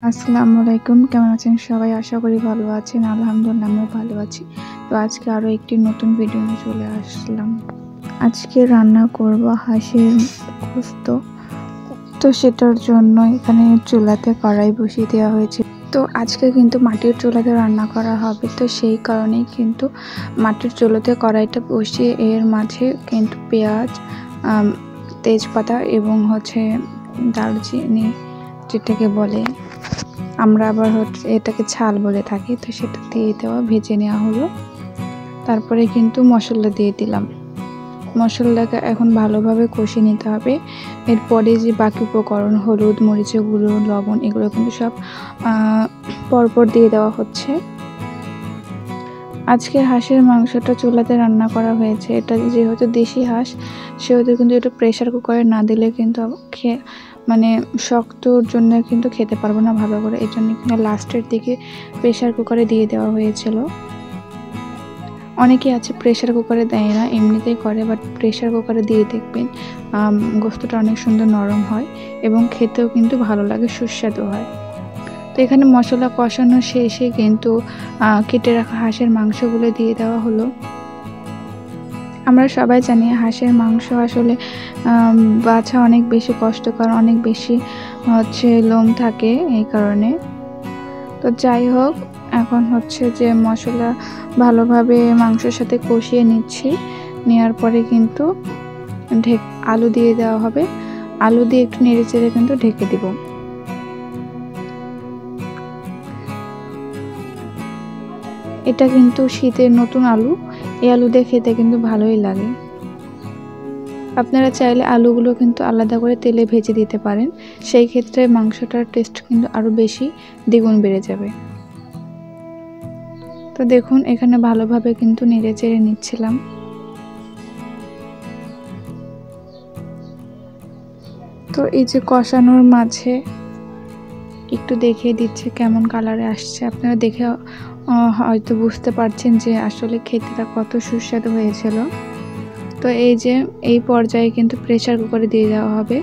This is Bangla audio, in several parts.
আসসালামু আলাইকুম। কেমন আছেন সবাই? আশা করি ভালো আছেন। আলহামদুলিল্লাহ আমিও ভালো আছি। তো আজকে আরও একটি নতুন ভিডিও নিয়ে চলে আসলাম। আজকে রান্না করব হাঁসের গোস্ত। তো সেটার জন্য এখানে চুলাতে কড়াই বসিয়ে দেওয়া হয়েছে। তো আজকে কিন্তু মাটির চুলাতে রান্না করা হবে, তো সেই কারণেই কিন্তু মাটির চুলাতে কড়াইটা বসিয়ে এর মাঝে কিন্তু পেঁয়াজ, তেজপাতা এবং দারচিনি যেটাকে বলে, আমরা আবার এটাকে ছাল বলে থাকি, তো সেটা দিয়ে দেওয়া ভেজে নেওয়া হলো। তারপরে কিন্তু মশলা দিয়ে দিলাম। মশলাটাকে এখন ভালোভাবে কষিয়ে নিতে হবে। এরপরে যে বাকি উপকরণ হলুদ, মরিচের গুঁড়ো, লবণ এগুলো কিন্তু সব পরপর দিয়ে দেওয়া হচ্ছে। আজকে হাঁসের মাংসটা চুলাতে রান্না করা হয়েছে। এটা যেহেতু দেশি হাঁস, সেহেতু কিন্তু এটা প্রেশার কুকারে না দিলে কিন্তু শক্তর জন্য কিন্তু খেতে পারবো না ভালো করে। এই জন্য কিন্তু লাস্টের দিকে প্রেশার কুকারে দিয়ে দেওয়া হয়েছিল। অনেকে আছে প্রেশার কুকারে দেয় না, এমনিতেই করে, বাট প্রেশার কুকারে দিয়ে দেখবেন গোস্তটা অনেক সুন্দর নরম হয় এবং খেতেও কিন্তু ভালো লাগে, সুস্বাদু হয়। তো এখানে মশলা কষানো শেষে কিন্তু কেটে রাখা হাঁসের মাংসগুলো দিয়ে দেওয়া হলো। আমরা সবাই জানি হাঁসের মাংস আসলে বাছা অনেক বেশি কষ্টকর, অনেক বেশি লোম থাকে এই কারণে। তো যাই হোক, এখন যে মশলা ভালোভাবে মাংসের সাথে কষিয়ে নিচ্ছি। নেওয়ার পরে কিন্তু আলু দিয়ে দেওয়া হবে। আলু দিয়ে একটু নেড়ে চেড়ে কিন্তু ঢেকে দিব। এটা কিন্তু শীতের নতুন আলু, এই আলু দিয়ে খেতে কিন্তু ভালোই লাগে। আপনারা চাইলে আলুগুলো কিন্তু আলাদা করে তেলে ভেজে দিতে পারেন, সেই ক্ষেত্রে মাংসটার টেস্ট কিন্তু আরও বেশি দ্বিগুণ বেড়ে যাবে। তো দেখুন, এখানে ভালোভাবে কিন্তু নেড়ে চেড়ে নিচ্ছিলাম। তো এই যে কষানোর মাঝে একটু দেখিয়ে দিচ্ছে কেমন কালারে আসছে। আপনারা দেখে হয়তো বুঝতে পারছেন যে আসলে খেতেটা কত সুস্বাদু হয়েছিল। তো এই পর্যায়ে কিন্তু প্রেশার কুকারে দিয়ে দেওয়া হবে।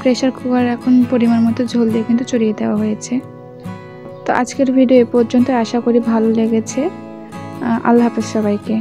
প্রেশার কুকার এখন পরিমাণ মতো ঝোল দিয়ে কিন্তু চড়িয়ে দেওয়া হয়েছে। তো আজকের ভিডিও এ পর্যন্ত। আশা করি ভালো লেগেছে। আল্লাহ হাফেজ সবাইকে।